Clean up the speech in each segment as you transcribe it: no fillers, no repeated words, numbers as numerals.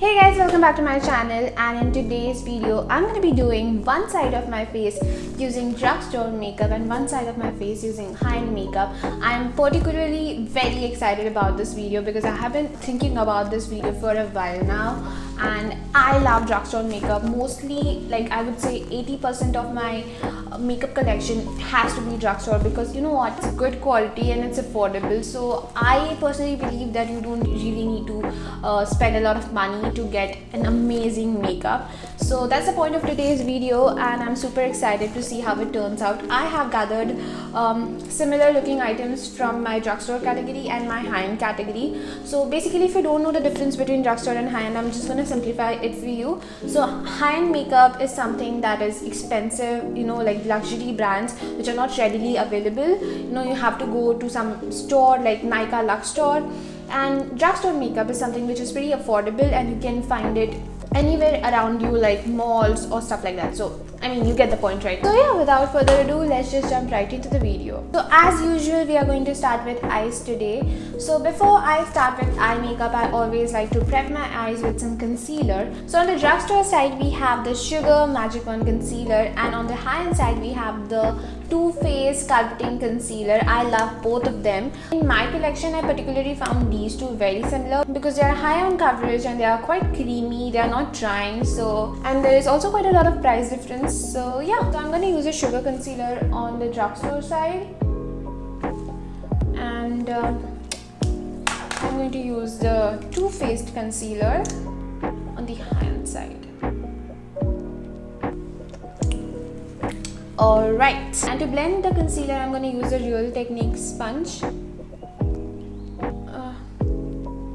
Hey guys, welcome back to my channel, and in today's video I'm going to be doing one side of my face using drugstore makeup and one side of my face using high-end makeup. I'm particularly very excited about this video because I have been thinking about this video for a while now, and I love drugstore makeup. Mostly, like I would say 80% of my makeup collection has to be drugstore because you know what, it's good quality and it's affordable. So I personally believe that you don't really need to spend a lot of money to get an amazing makeup. So that's the point of today's video, and I'm super excited to see how it turns out. I have gathered similar looking items from my drugstore category and my high-end category. So basically, if you don't know the difference between drugstore and high-end, I'm just going to simplify it for you. So high-end makeup is something that is expensive, you know, like luxury brands which are not readily available. You know, you have to go to some store like Nykaa Lux Store. And drugstore makeup is something which is pretty affordable and you can find it anywhere around you, like malls or stuff like that. So I mean, you get the point, right? So yeah, without further ado, let's just jump right into the video. So as usual, we are going to start with eyes today. So before I start with eye makeup, I always like to prep my eyes with some concealer. So on the drugstore side, we have the Sugar Magic Wand Concealer, and on the high-end side, we have the Too Faced Sculpting Concealer. I love both of them. In my collection, I particularly found these two very similar because they are high on coverage and they are quite creamy. They are not drying. So, and there is also quite a lot of price difference. So yeah, so I'm going to use a sugar concealer on the drugstore side, and I'm going to use the Too Faced concealer on the high-end side. Alright, and to blend the concealer, I'm going to use a Real Techniques sponge.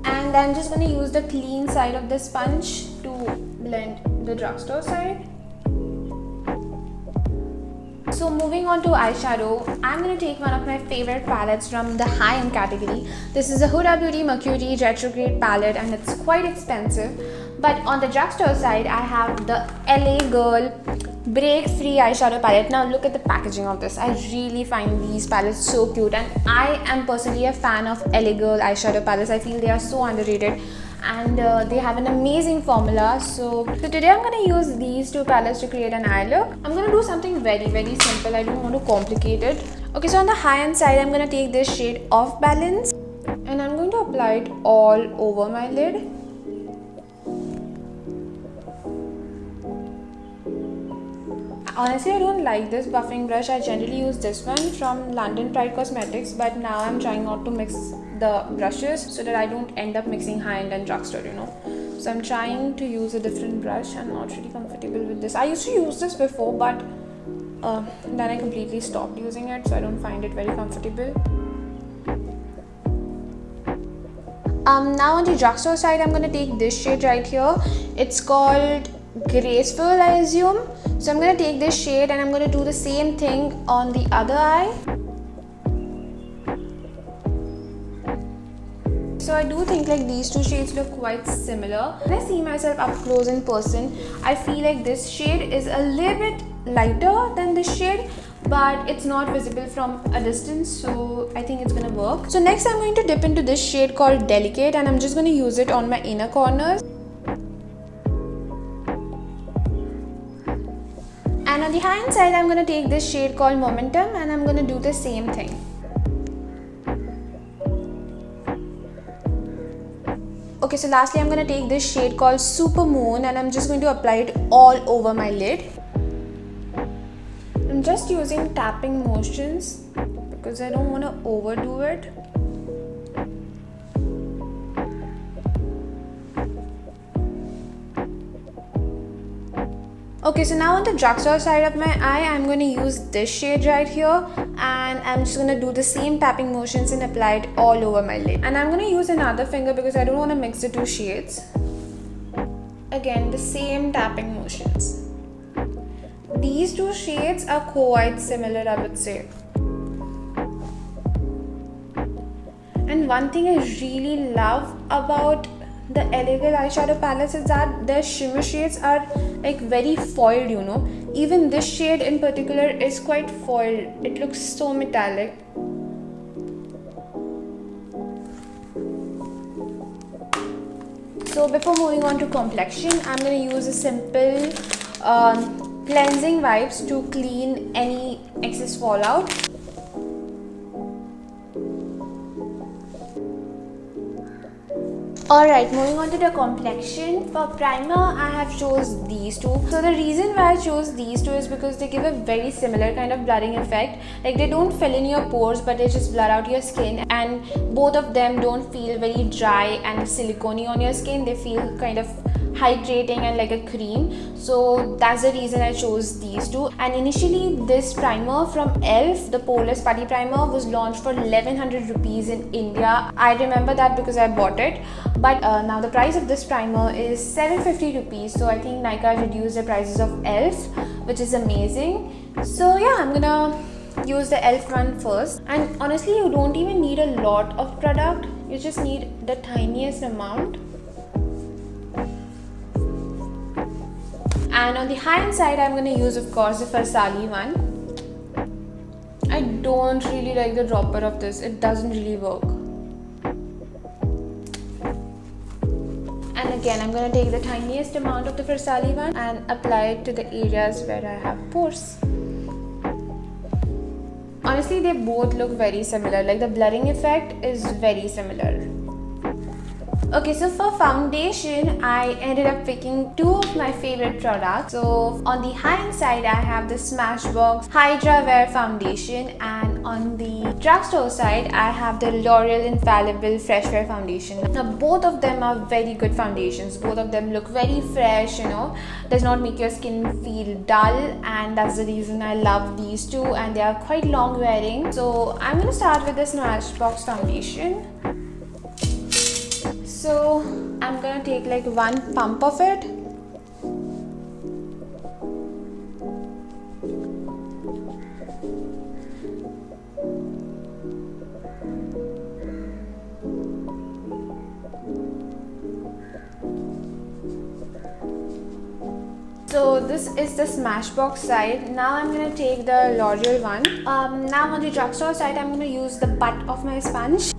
And I'm just going to use the clean side of the sponge to blend the drugstore side. So moving on to eyeshadow, I'm going to take one of my favorite palettes from the high-end category. This is a Huda Beauty Mercury Retrograde palette, and it's quite expensive. But on the drugstore side, I have the LA Girl Break Free eyeshadow palette. Now look at the packaging of this. I really find these palettes so cute, and I am personally a fan of LA Girl eyeshadow palettes. I feel they are so underrated, and they have an amazing formula. So today I'm going to use these two palettes to create an eye look. I'm going to do something very simple. I don't want to complicate it. Okay, so on the high-end side, I'm going to take this shade Off Balance, and I'm going to apply it all over my lid. Honestly, I don't like this buffing brush. I generally use this one from London Pride Cosmetics, but now I'm trying not to mix the brushes so that I don't end up mixing high-end and drugstore, you know. So I'm trying to use a different brush. I'm not really comfortable with this. I used to use this before, but then I completely stopped using it, so I don't find it very comfortable. Now on the drugstore side, I'm going to take this shade right here. It's called Graceful, I assume. So I'm going to take this shade and I'm going to do the same thing on the other eye. So I do think like these two shades look quite similar. When I see myself up close in person, I feel like this shade is a little bit lighter than this shade, but it's not visible from a distance, so I think it's gonna work. So next I'm going to dip into this shade called Delicate, and I'm just going to use it on my inner corners. And on the high-end side, I'm going to take this shade called Momentum, and I'm going to do the same thing. Okay, so lastly, I'm going to take this shade called Super Moon, and I'm just going to apply it all over my lid. I'm just using tapping motions because I don't want to overdo it. Okay, so now on the drugstore side of my eye, I'm going to use this shade right here, and I'm just going to do the same tapping motions and apply it all over my lid. And I'm going to use another finger because I don't want to mix the two shades. Again, the same tapping motions. These two shades are quite similar, I would say. And one thing I really love about the LA Girl eyeshadow palettes is that their shimmer shades are like very foiled, you know. Even this shade in particular is quite foiled. It looks so metallic. So before moving on to complexion, I'm going to use a simple cleansing wipes to clean any excess fallout. Alright, moving on to the complexion. For primer, I have chose these two. So the reason why I chose these two is because they give a very similar kind of blurring effect. Like, they don't fill in your pores, but they just blur out your skin, and both of them don't feel very dry and silicone-y on your skin. They feel kind of hydrating and like a cream. So that's the reason I chose these two. And initially this primer from e.l.f., the Poreless Putty Primer, was launched for 1100 rupees in India. I remember that because I bought it. But now the price of this primer is 750 rupees. So I think Nykaa reduced the prices of e.l.f., which is amazing. So yeah, I'm gonna use the e.l.f. one first. And honestly, you don't even need a lot of product. You just need the tiniest amount. And on the high-end side, I'm going to use, of course, the Farsali one. I don't really like the dropper of this. It doesn't really work. And again, I'm going to take the tiniest amount of the Farsali one and apply it to the areas where I have pores. Honestly, they both look very similar. Like, the blurring effect is very similar. Okay, so for foundation, I ended up picking two of my favorite products. So on the high-end side, I have the Smashbox Hydra Wear Foundation, and on the drugstore side, I have the L'Oreal Infallible Fresh Wear Foundation. Now both of them are very good foundations. Both of them look very fresh, you know, does not make your skin feel dull, and that's the reason I love these two, and they are quite long wearing. So I'm going to start with the Smashbox Foundation. So I'm gonna take like one pump of it. So this is the Smashbox side. Now I'm gonna take the L'Oreal one. Now on the drugstore side, I'm gonna use the butt of my sponge.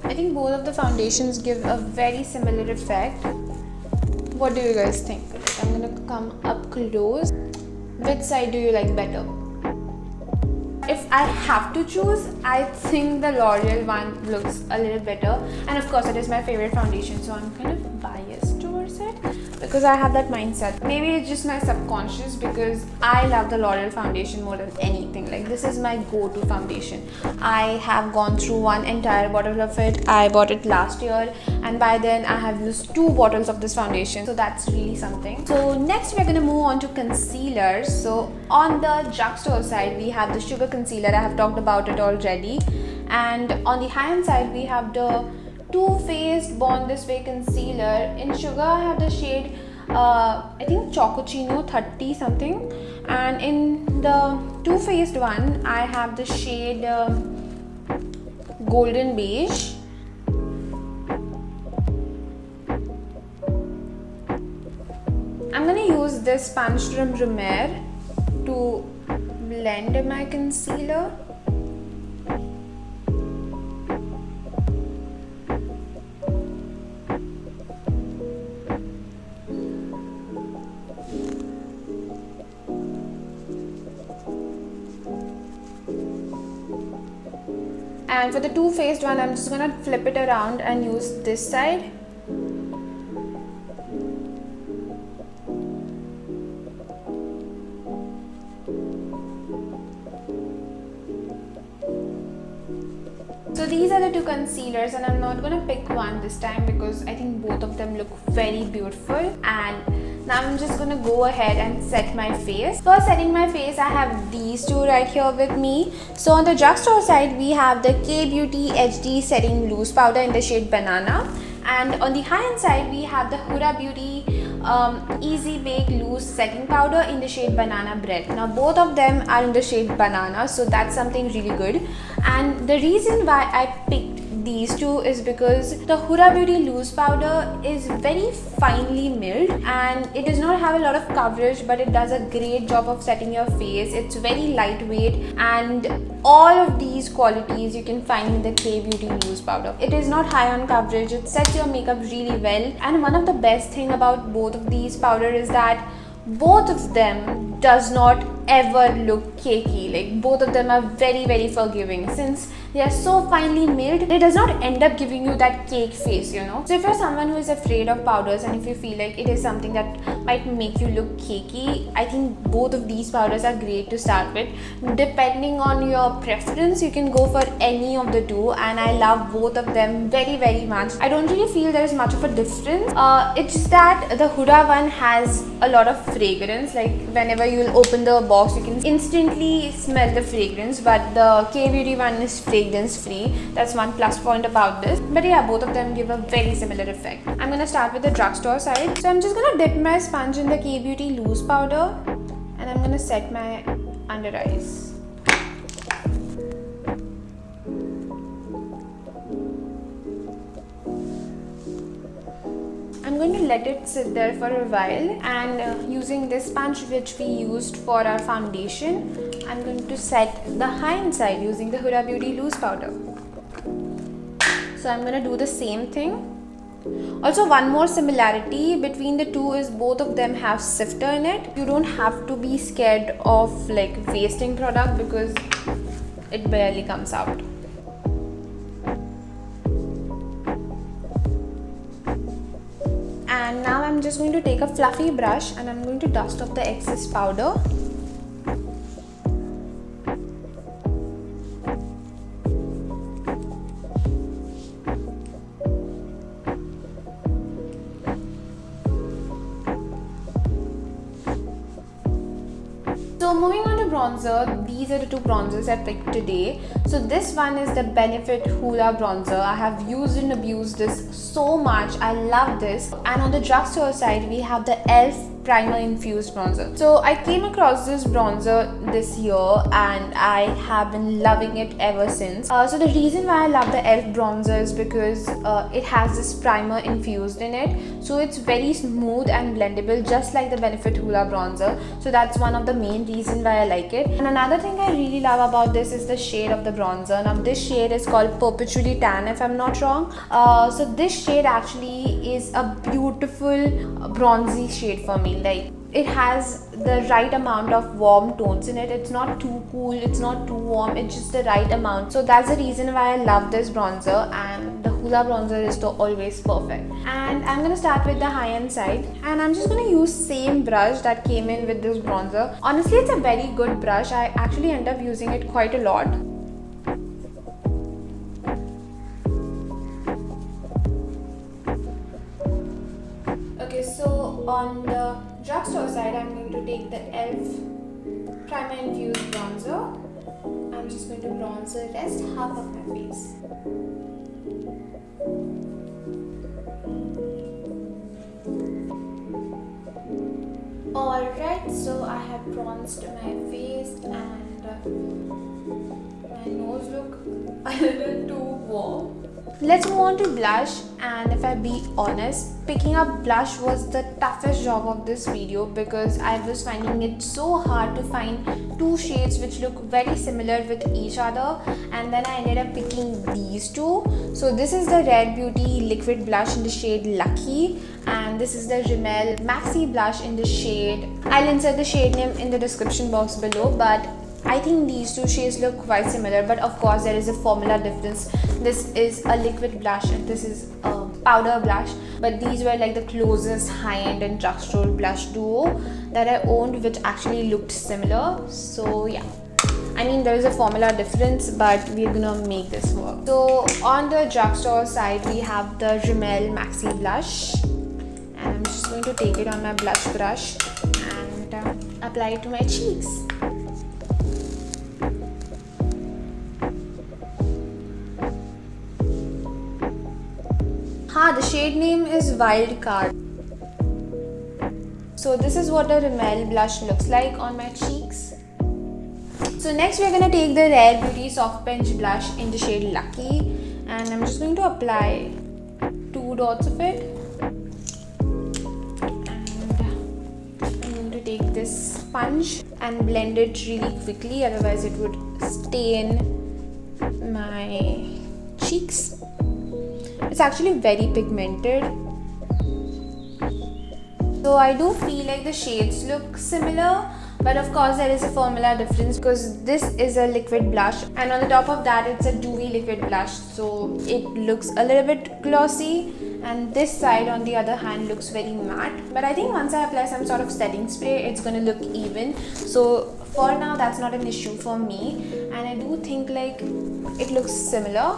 I think both of the foundations give a very similar effect. What do you guys think? I'm gonna come up close. Which side do you like better? If I have to choose, I think the L'Oreal one looks a little better. And of course, it is my favorite foundation, so I'm kind of biased towards it because I have that mindset. Maybe it's just my subconscious, because I love the L'Oreal foundation more than anything. Like, this is my go-to foundation. I have gone through one entire bottle of it. I bought it last year, and by then I have used 2 bottles of this foundation. So that's really something. So next we're gonna move on to concealers. So on the drugstore side, we have the Sugar Concealer. I have talked about it already. And on the high-end side, we have the Too Faced Born This Way Concealer. In Sugar, I have the shade I think Chocochino 30 something, and in the Too Faced one, I have the shade Golden Beige. I'm gonna use this sponge from Rimmel to blend my concealer. And for the Too Faced one, I'm just gonna flip it around and use this side. So these are the 2 concealers, and I'm not gonna pick one this time because I think both of them look very beautiful. And now I'm just gonna go ahead and set my face. For setting my face, I have these 2 right here with me. So on the drugstore side, we have the K-Beauty HD Setting Loose Powder in the shade Banana. And on the high-end side, we have the Huda Beauty Easy Bake Loose Setting Powder in the shade Banana Bread. Now both of them are in the shade Banana, so that's something really good. And the reason why I picked these two is because the Huda Beauty loose powder is very finely milled and it does not have a lot of coverage, but it does a great job of setting your face. It's very lightweight, and all of these qualities you can find in the K Beauty loose powder. It is not high on coverage, it sets your makeup really well, and one of the best thing about both of these powder is that both of them does not ever look cakey. Like, both of them are very forgiving. Since they are so finely milled, it does not end up giving you that cake face, you know. So if you're someone who is afraid of powders and if you feel like it is something that might make you look cakey, I think both of these powders are great to start with. Depending on your preference, you can go for any of the two, and I love both of them very much. I don't really feel there is much of a difference. It's just that the Huda one has a lot of fragrance. Like, whenever you'll open the box, you can instantly smell the fragrance, but the K Beauty one is fragrance free. That's one plus point about this. But yeah, both of them give a very similar effect. I'm gonna start with the drugstore side. So I'm just gonna dip my sponge in the K Beauty loose powder, and I'm gonna set my under eyes. I'm going to let it sit there for a while, and using this sponge which we used for our foundation, I'm going to set the hind side using the Huda Beauty loose powder. So I'm going to do the same thing. Also, one more similarity between the two is both of them have sifter in it. You don't have to be scared of like wasting product because it barely comes out. And now I'm just going to take a fluffy brush and I'm going to dust off the excess powder. So moving on to bronzer, these are the two bronzers I picked today. So this one is the Benefit Hoola bronzer. I have used and abused this so much. I love this. And on the drugstore side, we have the e.l.f. Primer Infused Bronzer. So I came across this bronzer this year and I have been loving it ever since. So the reason why I love the e.l.f. bronzer is because it has this primer infused in it. So it's very smooth and blendable, just like the Benefit Hoola bronzer. So that's one of the main reasons why I like it. And another thing I really love about this is the shade of the bronzer. Now this shade is called Perpetually Tan, if I'm not wrong. So this shade actually is a beautiful bronzy shade for me. Like, it has the right amount of warm tones in it. It's not too cool, it's not too warm, it's just the right amount. So that's the reason why I love this bronzer, and the Hoola bronzer is always perfect. And I'm gonna start with the high-end side, and I'm just gonna use same brush that came in with this bronzer. Honestly, it's a very good brush. I actually end up using it quite a lot. Okay, so on the drugstore side, I'm going to take the e.l.f. Primer Infused Bronzer. I'm just going to bronze the rest half of my face. Alright, so I have bronzed my face and my nose look a little too warm. Let's move on to blush, and if I be honest, picking up blush was the toughest job of this video because I was finding it so hard to find two shades which look very similar with each other, and then I ended up picking these two. So this is the Rare Beauty liquid blush in the shade Lucky, and this is the Rimmel Maxi blush in the shade, I'll insert the shade name in the description box below, but I think these two shades look quite similar, but of course there is a formula difference. This is a liquid blush and this is a powder blush, but these were like the closest high-end and drugstore blush duo that I owned which actually looked similar. So yeah, I mean there is a formula difference, but we're gonna make this work. So on the drugstore side, we have the Rimmel Maxi blush, and I'm just going to take it on my blush brush and apply it to my cheeks. The shade name is Wild Card. So this is what the Rimmel blush looks like on my cheeks. So next we're gonna take the Rare Beauty Soft Pinch blush in the shade Lucky, and I'm just going to apply 2 dots of it. Take this sponge and blend it really quickly, otherwise it would stain my cheeks. It's actually very pigmented, so I do feel like the shades look similar, but of course there is a formula difference because this is a liquid blush and on the top of that it's a dewy liquid blush, so it looks a little bit glossy, and this side on the other hand looks very matte. But I think once I apply some sort of setting spray, it's gonna look even. So for now that's not an issue for me, and I do think like it looks similar.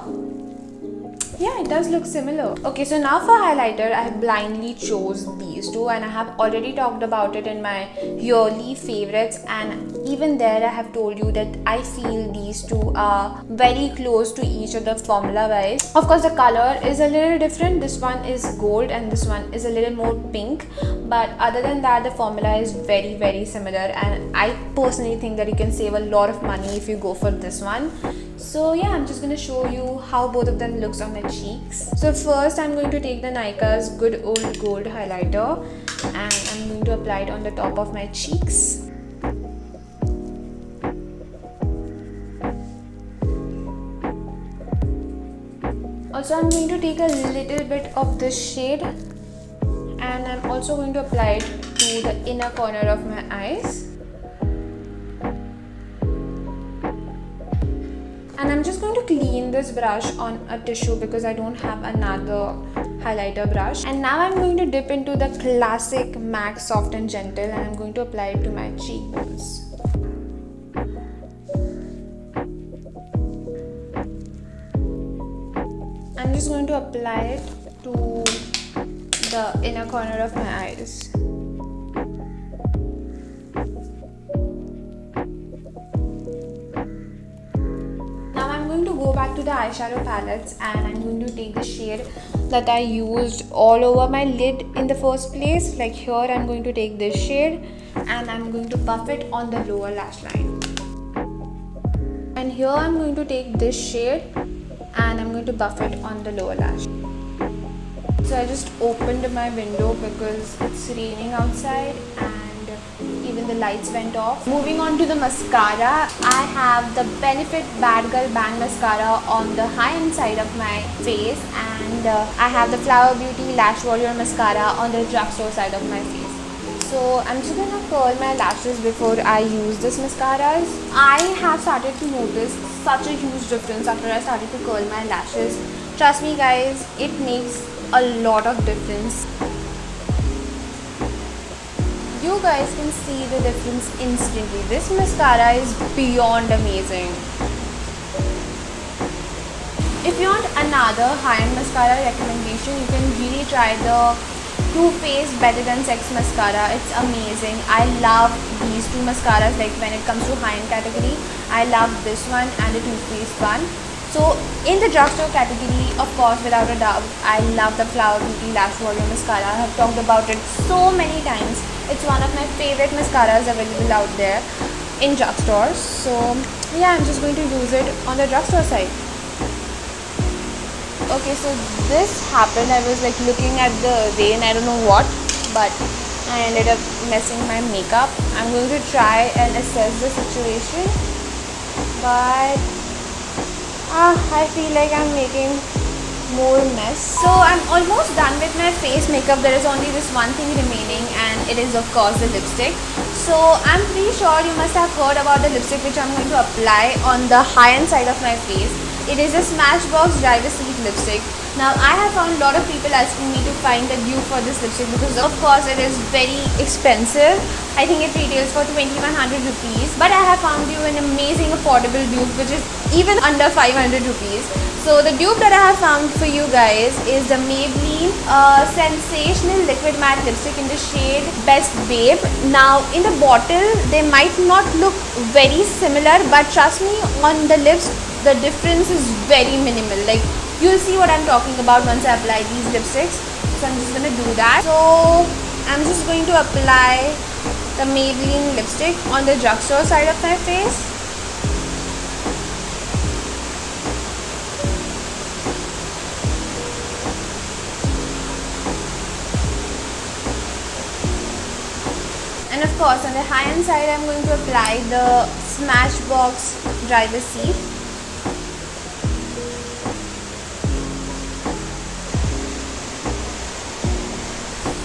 Yeah, it does look similar. Okay, so now for highlighter, I have blindly chose these two, and I have already talked about it in my yearly favorites, and even there I have told you that I feel these two are very close to each other formula wise. Of course the color is a little different. This one is gold and this one is a little more pink, but other than that the formula is very similar, and I personally think that you can save a lot of money if you go for this one. So yeah, I'm just going to show you how both of them looks on my cheeks. So first I'm going to take the Nykaa's Good Old Gold highlighter and I'm going to apply it on the top of my cheeks. Also I'm going to take a little bit of this shade and I'm also going to apply it to the inner corner of my eyes. And I'm just going to clean this brush on a tissue because I don't have another highlighter brush. And now I'm going to dip into the classic MAC Soft and Gentle and I'm going to apply it to my cheekbones. I'm just going to apply it to the inner corner of my eyes. Go back to the eyeshadow palettes and I'm going to take the shade that I used all over my lid in the first place. Like here I'm going to take this shade and I'm going to buff it on the lower lash line. And here I'm going to take this shade and I'm going to buff it on the lower lash. So I just opened my window because it's raining outside and even the lights went off. Moving on to the mascara, I have the Benefit Bad Girl Bang Mascara on the high-end side of my face, and I have the Flower Beauty Lash Warrior Mascara on the drugstore side of my face. So I'm just gonna curl my lashes before I use this mascaras. I have started to notice such a huge difference after I started to curl my lashes. Trust me guys, it makes a lot of difference. You guys can see the difference instantly. This mascara is beyond amazing. If you want another high-end mascara recommendation, you can really try the Too Faced Better Than Sex mascara. It's amazing. I love these two mascaras. Like when it comes to high-end category, I love this one and the Too Faced one. So in the drugstore category, of course, without a doubt, I love the Flower Beauty Lash Warrior Mascara. I have talked about it so many times. It's one of my favorite mascaras available out there in drugstores. So yeah, I'm just going to use it on the drugstore side. Okay, so this happened. I was like looking at the rain, I don't know what, but I ended up messing my makeup. I'm going to try and assess the situation, but I feel like I'm making more mess. So I'm almost done with my face makeup. There is only this one thing remaining and it is of course the lipstick. So I'm pretty sure you must have heard about the lipstick which I'm going to apply on the high-end side of my face. It is a Smashbox Driver Seat lipstick. Now I have found a lot of people asking me to find a dupe for this lipstick because of course it is very expensive. I think it retails for 2100 rupees, but I have found you an amazing affordable dupe which is even under 500 rupees. So the dupe that I have found for you guys is the Maybelline Sensational Liquid Matte Lipstick in the shade Best Babe. Now in the bottle they might not look very similar, but trust me, on the lips the difference is very minimal. Like you'll see what I'm talking about once I apply these lipsticks. So I'm just gonna do that. So I'm just going to apply the Maybelline lipstick on the drugstore side of my face. And of course, on the high-end side, I'm going to apply the Smashbox Driver Seat.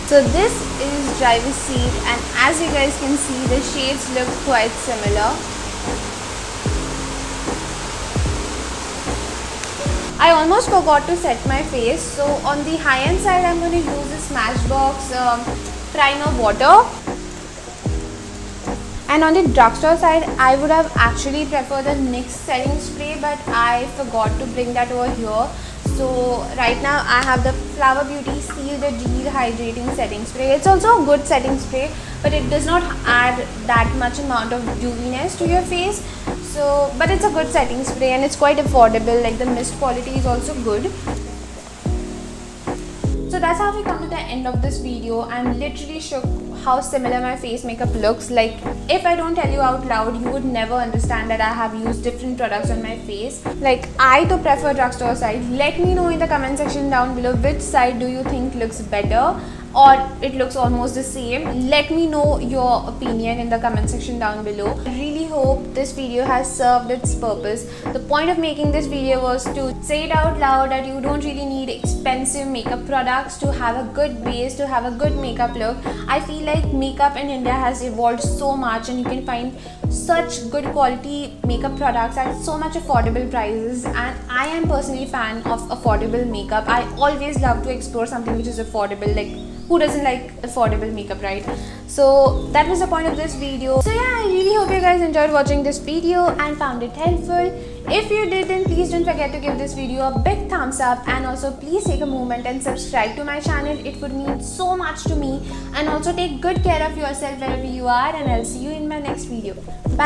So this is Driver Seat, and as you guys can see, the shades look quite similar. I almost forgot to set my face. So on the high-end side, I'm going to use the Smashbox Primer Water. And on the drugstore side, I would have actually preferred the NYX setting spray, but I forgot to bring that over here. So right now I have the Flower Beauty Seal the Deal Hydrating Setting Spray. It's also a good setting spray, but it does not add that much amount of dewiness to your face. So, but it's a good setting spray and it's quite affordable. Like the mist quality is also good. So that's how we come to the end of this video. I'm literally shocked how similar my face makeup looks. Like if I don't tell you out loud, you would never understand that I have used different products on my face. Like I do prefer drugstore side. Let me know in the comment section down below which side do you think looks better, or it looks almost the same. Let me know your opinion in the comment section down below. I really hope this video has served its purpose. The point of making this video was to say it out loud that you don't really need expensive makeup products to have a good base, to have a good makeup look. I feel like makeup in India has evolved so much, and you can find such good quality makeup products at so much affordable prices, and I am personally a fan of affordable makeup. I always love to explore something which is affordable. Like who doesn't like affordable makeup, right? So that was the point of this video. So yeah, I really hope you guys enjoyed watching this video and found it helpful. If you did, then please don't forget to give this video a big thumbs up, and also please take a moment and subscribe to my channel. It would mean so much to me. And also take good care of yourself wherever you are, and I'll see you in my next video. Bye.